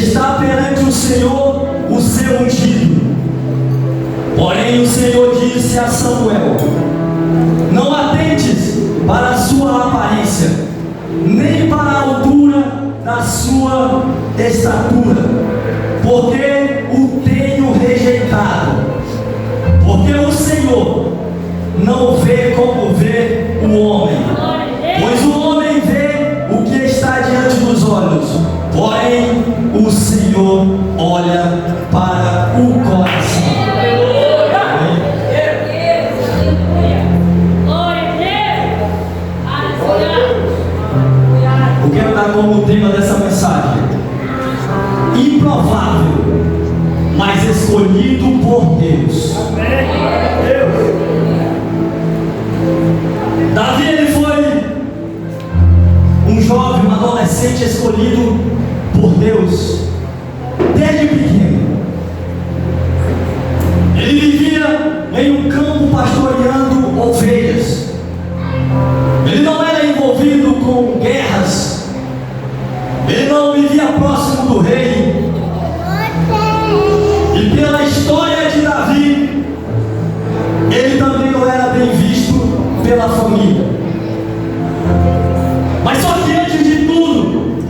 está perante o Senhor o seu ungido. Porém o Senhor disse a Samuel: não atentes para a sua aparência, nem para a altura da sua estatura, porque o tenho rejeitado. Porque o Senhor não vê como vê o homem, pois o homem vê o que está diante dos olhos, porém o Senhor olha para o coração. Eu quero dar como tema dessa mensagem: improvável, mas escolhido por Deus. Davi, ele foi um jovem, um adolescente escolhido por Deus desde pequeno. Ele vivia em um campo pastoreando ovelhas. Ele não era envolvido com guerras. Ele não vivia próximo do rei. E pela história de Davi, ele também não era bem visto pela família. Mas só que antes de tudo,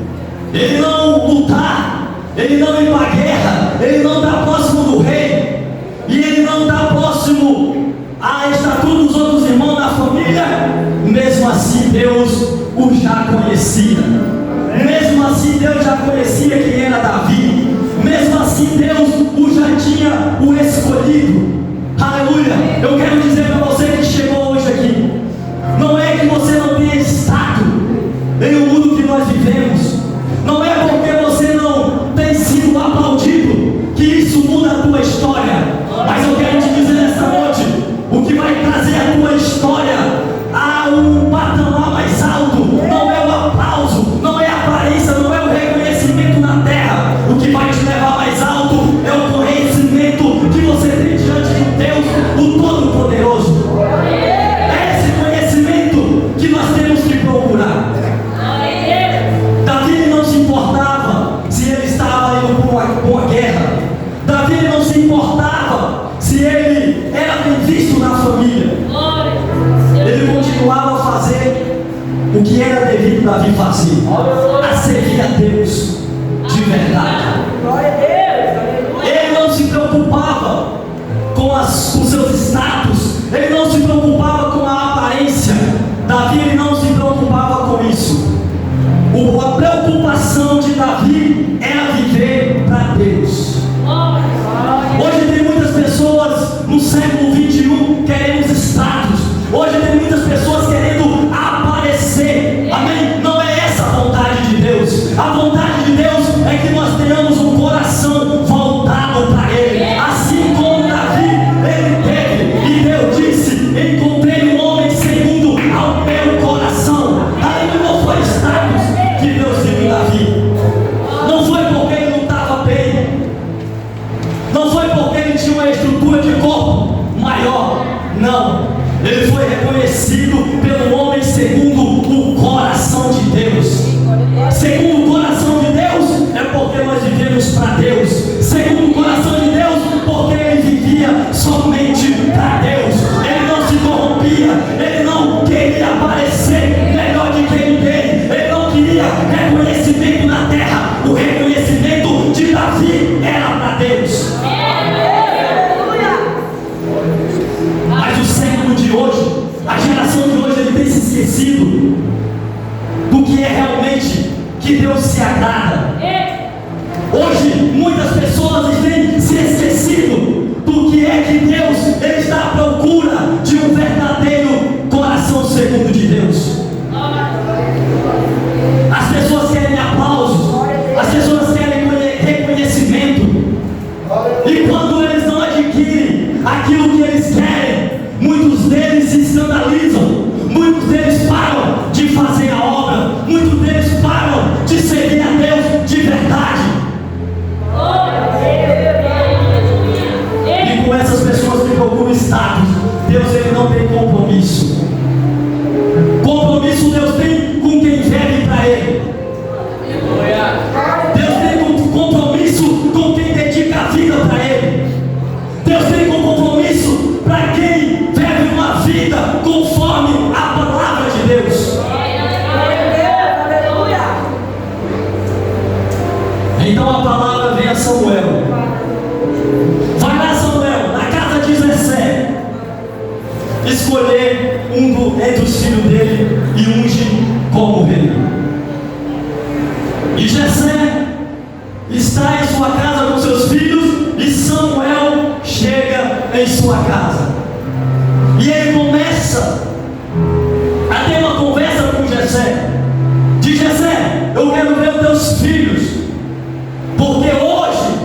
ele não lutar, ele não ir para a guerra, ele não está próximo do rei, e ele não está próximo à estatura dos outros irmãos da família. Mesmo assim Deus o já conhecia. Mesmo assim Deus já conhecia quem era Davi. Mesmo assim Deus o já tinha o escolhido. Aleluia. Eu quero dizer para você que chegou hoje aqui, não é que você não tenha estado em um mundo que nós vivemos, não é porque você não tem sido aplaudido que isso muda a tua história. Mas eu quero te dizer nessa noite, o que vai trazer a tua história a um patamar mais alto não é o aplauso, não é a aparência, não é o reconhecimento na terra. O que vai te levar mais alto é o conhecimento que você tem diante de Deus, o Todo-Poderoso. É esse conhecimento que nós temos que procurar. Davi não se importava se ele estava indo para uma guerra. Davi não se importava se ele era bem visto na família. Ele continuava a fazer o que era devido a Davi fazer, a servir a Deus de verdade. Ele não se preocupava com os seus status, ele não se preocupava com a aparência. Davi, ele não se preocupava com isso. A preocupação de Davi era viver para Deus. Hoje tem muitas pessoas no século 21 querendo status. Hoje tem muitas pessoas querendo aparecer. Amém? Não é essa a vontade de Deus. A vontade de Deus é que nós tenhamos um coração voltado para Ele. Assim como Davi, ele teve. E Deus disse: encontrei um homem segundo ao meu coração. Aí não foi status que Deus viu em Davi. Não foi porque ele não estava bem. Não foi porque ele tinha uma estrutura de corpo maior. Não. Ele foi reconhecido pelo homem segundo o coração de Deus. Segundo o coração de Deus é porque nós vivemos para Deus. Segundo o coração de Deus, porque ele vivia somente para Deus. Ele não se corrompia, ele não queria aparecer melhor de que ninguém. Ele não queria reconhecimento na terra. O reconhecimento de Davi era para Deus. Mas o século de hoje, a geração de hoje, ele tem se esquecido do que é realmente que Deus se agrada. Hoje muitas pessoas têm se esquecido do que é que Deus, ele está à procura de um verdadeiro coração segundo de Deus. As pessoas querem aplausos, as pessoas querem reconhecimento, e quando eles não adquirem aquilo que eles querem, muitos deles se escandalizam, muitos deles param de fazer a obra, muitos deles param de servir a Deus de verdade. E com essas pessoas que procuram status, Deus, ele não tem compromisso. Compromisso Deus tem com quem vive para Ele. Deus tem compromisso escolher entre os filhos dele e unge como rei. E Jessé está em sua casa com seus filhos, e Samuel chega em sua casa. E ele começa a ter uma conversa com Jessé. Diz: Jessé, eu quero ver os teus filhos, porque hoje,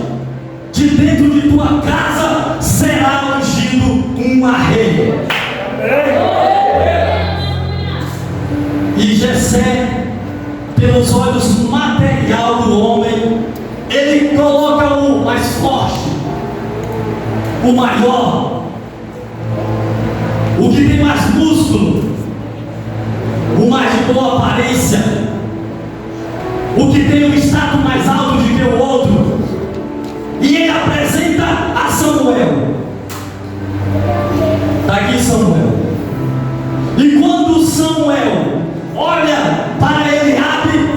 de dentro de tua casa, será ungido uma rei. E Jessé, pelos olhos material do homem, ele coloca o mais forte, o maior, o que tem mais músculo, o mais de boa aparência, o que tem um status mais alto do que o outro, e ele apresenta a Samuel. Está aqui Samuel. E quando Samuel olha para Eliabe,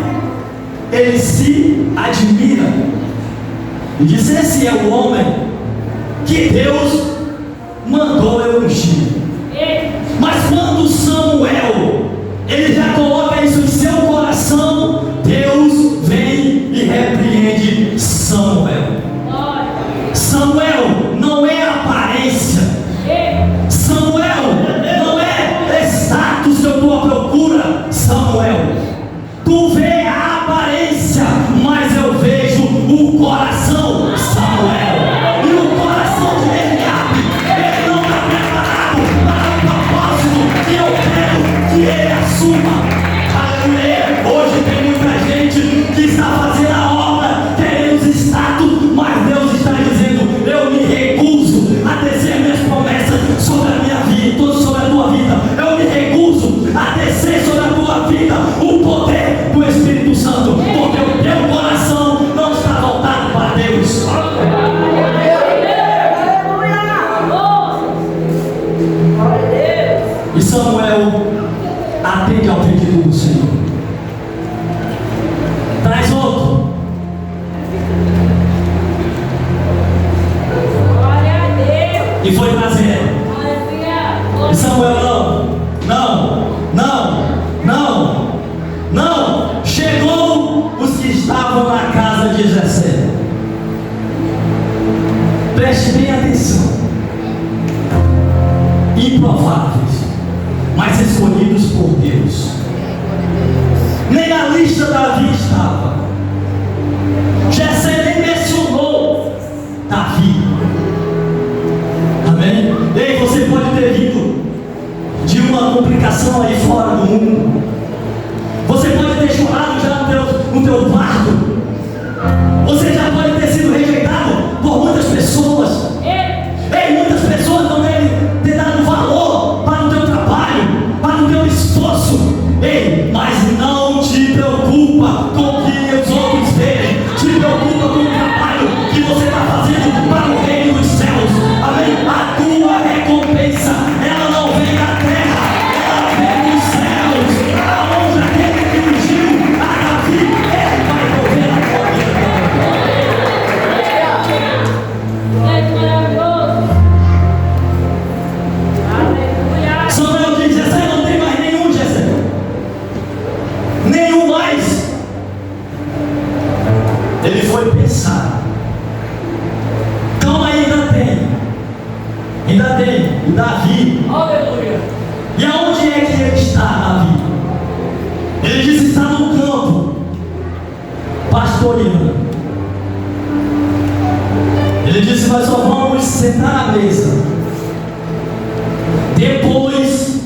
ele se admira e diz: esse é o homem que Deus mandou eu ungir. Mas quando Samuel, ele já coloca isso em seu coração, Deus vem e repreende Samuel. Samuel não é aparência, Samuel não é status que eu estou à procura. Samuel, tu vê a aparência, mas eu vejo o coração. Samuel, e o coração de Eliabe, ele não está preparado para o propósito que eu quero que ele assuma. Aleluia. Hoje tem muita gente que está fazendo a obra querendo os status, mas Deus está dizendo: eu me recuso a descer minhas promessas sobre a minha vida, sobre a tua vida. Eu me recuso a descer sobre a tua vida o poder do Espírito Santo, porque o teu coração não está voltado para Deus. E Samuel atende ao pedido do Senhor. Traz outro. E foi trazer. E Samuel: não. Chegou os que estavam na casa de Jessé. Preste bem atenção. Improváveis, mas escolhidos por Deus. Nem na lista Davi estava. Jessé nem mencionou Davi. Amém? E aí você pode ter vindo de uma complicação aí fora do mundo. Você pode ter chorado já no teu quarto. Você já pode ter sido rejeitado por muitas pessoas. Ei, muitas pessoas não devem ter dado valor para o teu trabalho, para o teu esforço. Ei, mas não te preocupa com o que os outros veem. Te preocupa com o trabalho que você está fazendo para o reino dos céus. Amém? A tua recompensa, ela não vem da terra, ela vem dos céus. Aonde aquele que ungiu a Davi, ele vai mover a tua vida. Samuel diz: Jessé, não tem mais nenhum, Jessé. Nenhum mais. Ele foi pensar. Então ainda tem. E Davi. Aleluia. E aonde é que ele está, Davi? Ele disse: está no campo, pastoreando. Ele disse: nós só vamos sentar na mesa depois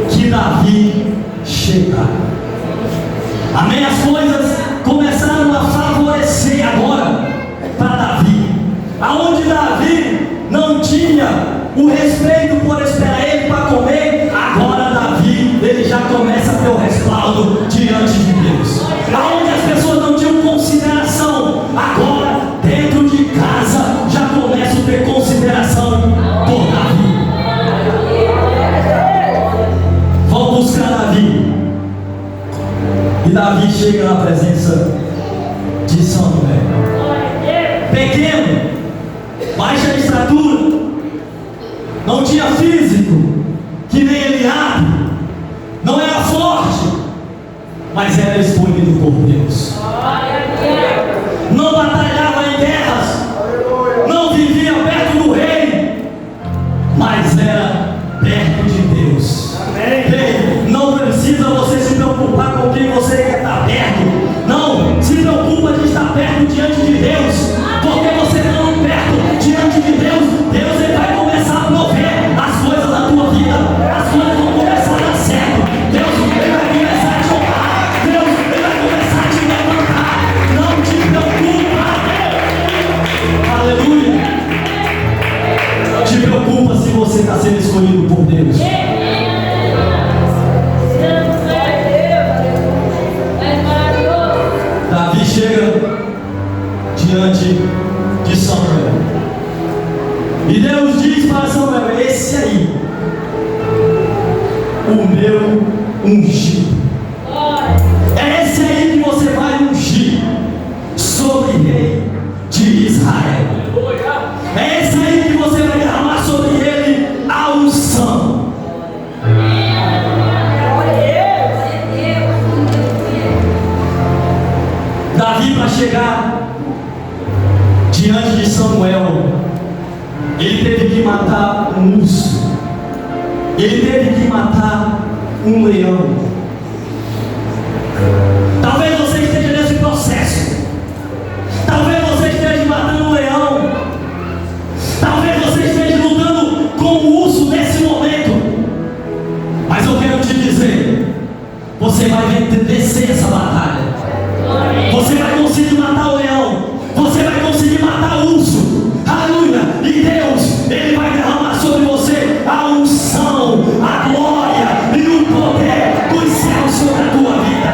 que Davi chegar. Amém? As coisas começaram a favorecer agora para Davi. Aonde Davi não tinha o respeito por esperar ele para comer, agora Davi, ele já começa a ter o respaldo diante de Deus. Aonde as pessoas não tinham consideração, agora dentro de casa já começa a ter consideração por Davi. Vão buscar Davi. E Davi chega na presença de Samuel. Pequeno, baixa estatura, não tinha físico, mas era escolhido por Deus. Não batalhava em guerras, não vivia perto do rei, mas era perto de Deus. Ei, não precisa você se preocupar com quem você quer estar perto. Não, se preocupa de estar perto diante de Deus, porque você estando perto diante de Deus, Deus ele vai começar a prover as coisas da tua vida, as coisas vão começar a dar certo. Deus ele vai começar a te honrar, Deus ele vai começar a te levantar. Não te preocupa. Aleluia. Te preocupa se você está sendo escolhido por Deus. Davi chega diante de Samuel e Deus diz para Samuel: esse aí, o meu ungido, é esse aí que você vai ungir sobre rei de Israel. É esse aí que você vai derramar sobre ele a unção. Davi, para chegar diante de Samuel, ele teve que matar um urso, ele teve que matar um leão. Talvez você esteja nesse processo, talvez você esteja matando um leão, talvez você esteja lutando com o urso nesse momento, mas eu quero te dizer, você vai vencer essa batalha. Você vai conseguir matar o leão, você vai conseguir matar o urso. Aleluia. E Deus ele vai derramar sobre você a unção, a glória e o poder dos céus sobre a tua vida.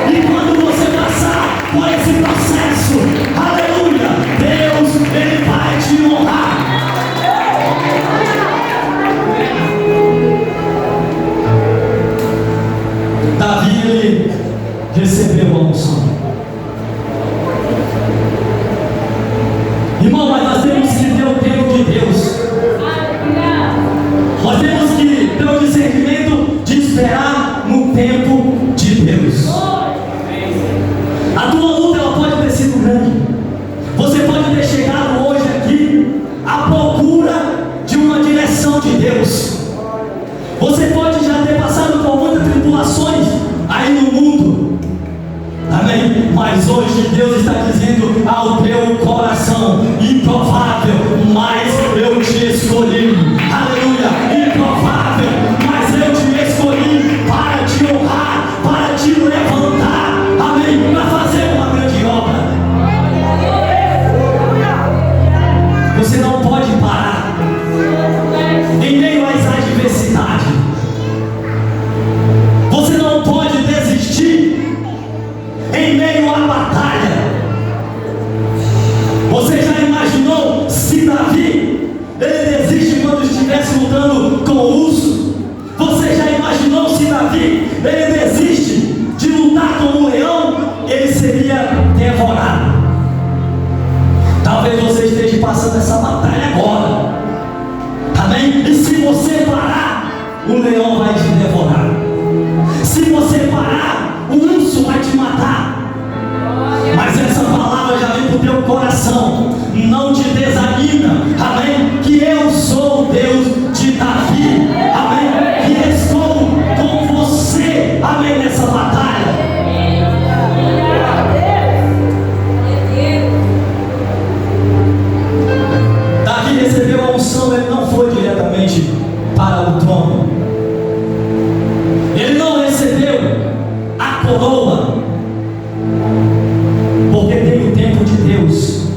E quando você passar por esse processo, aleluia, Deus ele vai te honrar. Davi ele recebeu a unção. Irmão, mas nós temos que ter o tempo de Deus. Nós temos que ter o discernimento de esperar no tempo de Deus. A tua luta ela pode ter sido grande. Você pode ter chegado hoje aqui à procura de uma direção de Deus. Você pode já ter passado por muitas tribulações aí no mundo. Amém? Mas hoje Deus está dizendo ao teu coração: improvável, mas eu te escolhi. Aleluia, improvável, mas eu te escolhi para te honrar, para te levantar. Amém? Para fazer uma grande obra. Você não pode parar em meio às adversidades. Você não pode desistir em meio à batalha. Você já imaginou se Davi ele desiste quando estivesse lutando com o urso? Você já imaginou se Davi ele desiste de lutar com o leão? Ele seria devorado. Talvez você esteja passando essa batalha agora. Amém? E se você parar, o leão vai te devorar. Se você parar, o urso vai te matar. Mas essa palavra já vem para o teu coração. Não te desanima. Amém? Que eu sou o Deus de Davi. Amém? Que estou com você. Amém? Nessa batalha. Davi recebeu a unção. Ele não foi diretamente para o trono. Ele não recebeu a coroa, porque tem o tempo de Deus.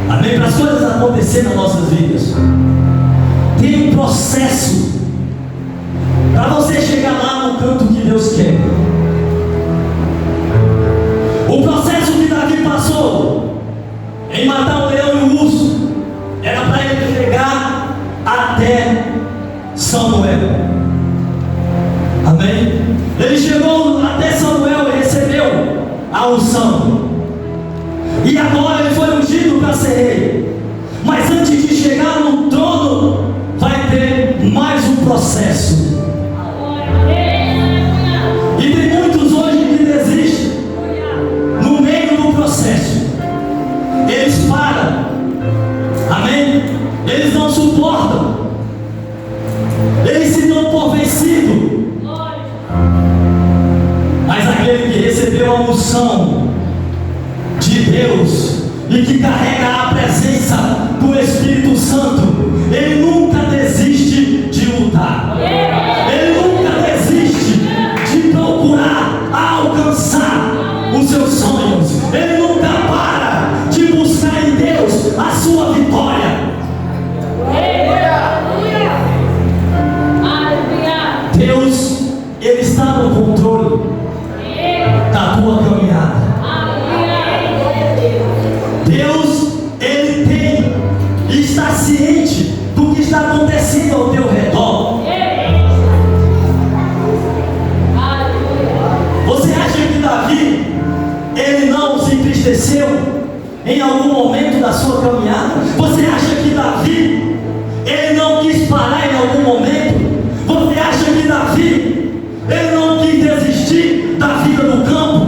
Amém? Para as coisas acontecerem nas nossas vidas, tem um processo para você chegar lá no canto que Deus quer. O processo que Davi passou em matar o leão e o urso era para ele chegar até Samuel. Amém? Ele chegou até Samuel e recebeu a unção. E agora ele foi ungido para ser rei. Mas antes de chegar no trono, vai ter mais um processo. E unção de Deus e que carrega a presença do Espírito Santo, ele nunca desiste de lutar. Ele nunca desiste de procurar alcançar os seus sonhos. Ele nunca para de buscar em Deus a sua vitória. Deus, ele está no controle da tua caminhada. Deus, ele tem e está ciente do que está acontecendo ao teu redor. Você acha que Davi, ele não se entristeceu em algum momento da sua caminhada? Você acha que Davi, ele não quis parar em algum momento? Você acha que Davi, ele não quis desistir da vida do campo?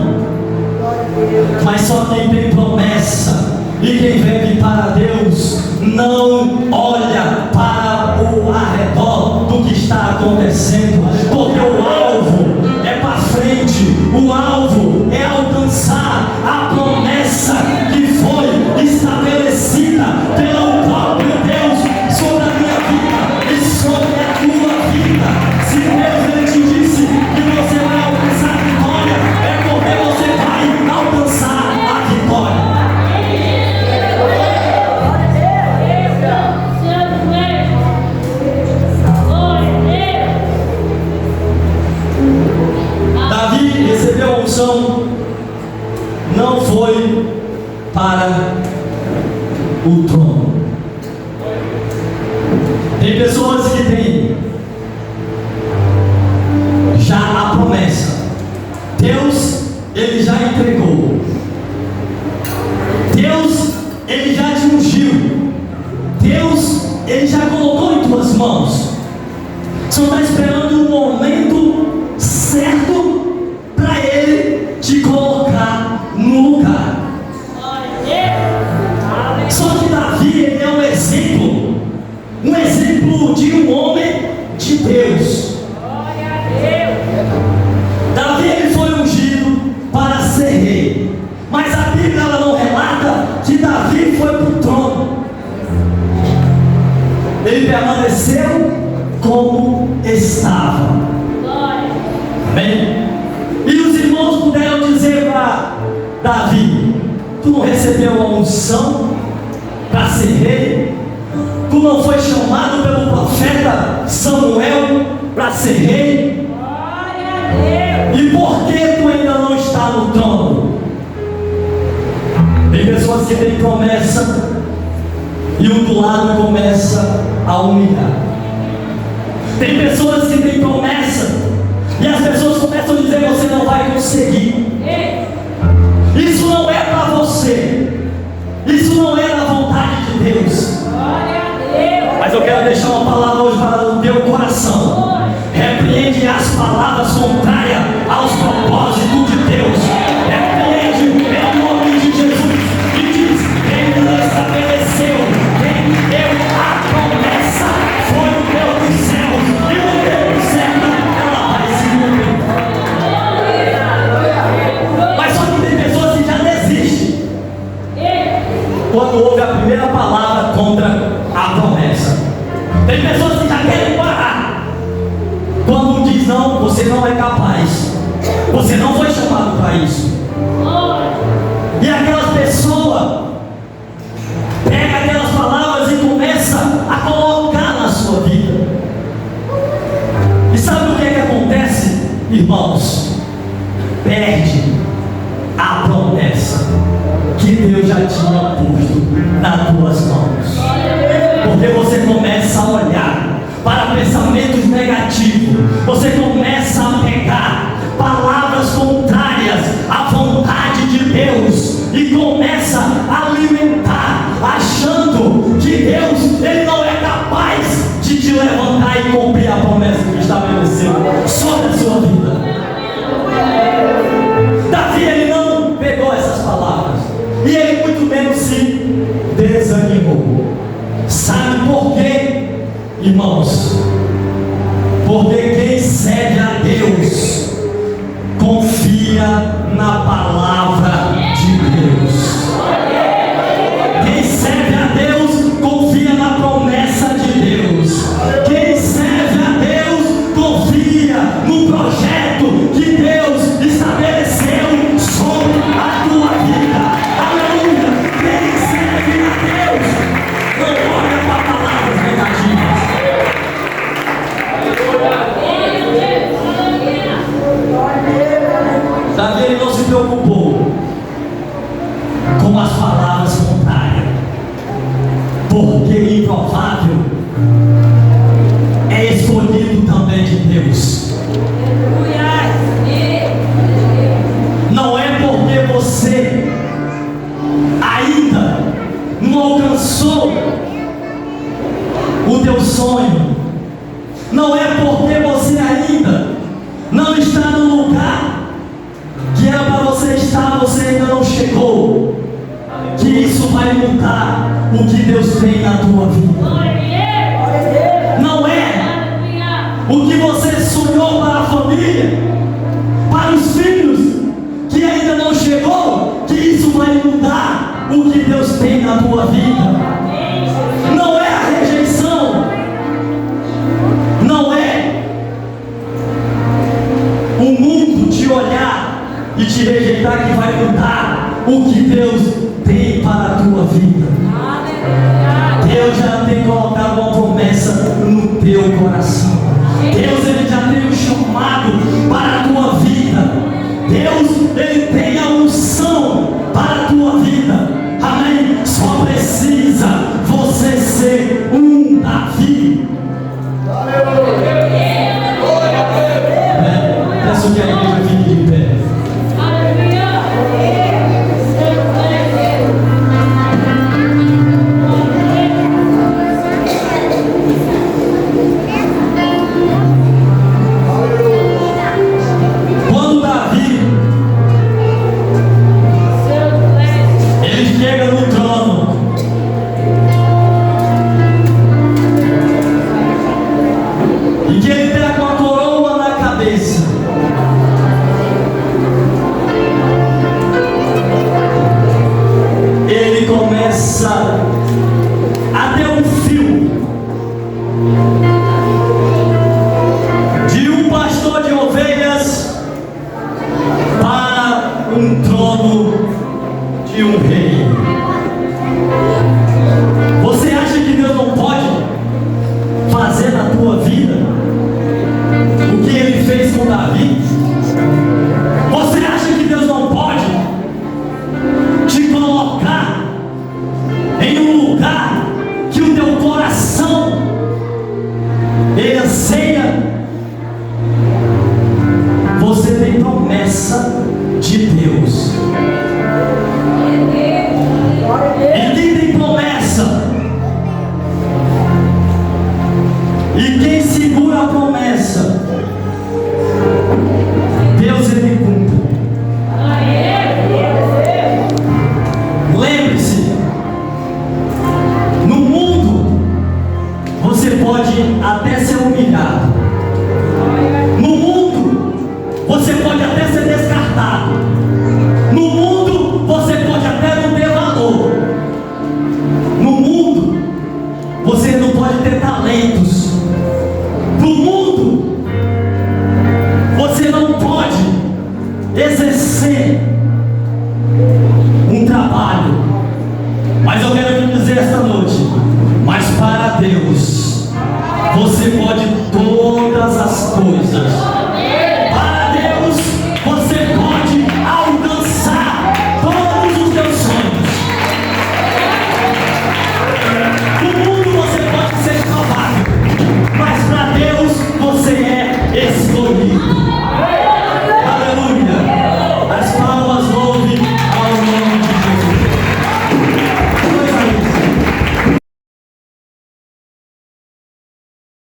Mas só quem tem promessa e quem vive para Deus não olha para o arredor do que está acontecendo, porque o alvo é para frente, o alvo é alcançar a promessa que foi estabelecida pelo próprio Deus sobre a minha vida e sobre a tua vida. Se Deus ele te disse que você vai alcançar a vitória, é porque você vai alcançar a vitória. Davi recebeu a unção, não foi para o trono. Tem pessoas que têm já a promessa. Deus, ele já entregou. Deus, ele já te ungiu. Deus, ele já colocou em tuas mãos. Só está esperando o momento certo para ele te colocar no lugar. Só que Davi, ele é um exemplo de um homem de Deus. Davi, ele foi ungido para ser rei, mas a Bíblia ela não relata que Davi foi para o trono. Ele permaneceu como estava. Amém? E os irmãos puderam dizer para Davi: tu não recebeu a unção para ser rei? Tu não foi chamado pelo profeta Samuel para ser rei? E por que tu ainda não está no trono? Tem pessoas que têm promessa e o do lado começa a humilhar. Tem pessoas que têm promessa e as pessoas começam a dizer: você não vai conseguir. Isso não é para você. Isso não é da vontade de Deus. Mas eu quero deixar uma palavra hoje para o teu coração. Repreende as palavras contrárias aos propósitos de Deus. Repreende em nome de Jesus e diz: quem nos estabeleceu, quem deu a promessa foi o Deus dos céus, e no tempo certo ela vai se cumprir. Mas só que tem pessoas que já desistem quando ouve a primeira palavra contra a promessa. Tem pessoas que já querem parar quando diz: não, você não é capaz, você não foi chamado para isso. E aquelas pessoas pega aquelas palavras e começa a colocar na sua vida. E sabe o que é que acontece, irmãos? Perde a promessa que Deus já tinha posto nas tuas mãos. Porque você começa a olhar para pensamentos negativos, você começa a pegar palavras contrárias à vontade de Deus e começa a alimentar, achando que Deus ele não é capaz de te levantar e cumprir a promessa que estabeleceu sobre a sua vida. Davi ele não pegou essas palavras e ele muito menos se desanimou. Sabe por quê, irmãos? Porque quem serve a Deus confia confia na palavra de Deus. Quem serve a Deus confia na promessa de Deus. Quem serve a Deus confia no projeto que Deus estabeleceu sobre a tua vida. Aleluia! Quem serve a Deus não olha para palavras negativas. Davi, ele não se preocupou com as palavras contrárias, porque improvável é escolhido também de Deus. Não é porque você ainda não alcançou o teu sonho, não é porque você ainda não está no lugar que era para você estar, você ainda não chegou, que isso vai mudar o que Deus tem na tua vida. Não é o que você sonhou para a família, para os filhos, que ainda não chegou, que isso vai mudar o que Deus tem na tua vida. Não é a rejeição, não é o mundo te olhar e te rejeitar que vai mudar o que Deus tem para a tua vida. Deus já tem colocado uma promessa no teu coração. Deus, ele já tem um chamado para a tua vida. Deus, ele tem a unção para a tua vida. Amém? Só precisa você ser um Davi. Peço que a igreja fique de pé. Quando Davi ele chega no trono, e que ele está com a coroa na cabeça, ele começa a ter um fio de um pastor de ovelhas para um trono de um rei. Você acha que Deus não pode fazer na tua vida o que ele fez com Davi? Você acha que Deus não pode te colocar em um lugar que o teu coração ele anseia? Você tem promessa de Deus. E quem tem promessa, e quem segura a promessa, Deus ele cumpre. Lembre-se, no mundo você pode até ser humilhado, no mundo você pode até ser descartado, no mundo você pode até não ter valor, no mundo você não pode ter talentos, no mundo você não pode exercer um trabalho. Mas eu quero te dizer esta noite, mas para Deus você pode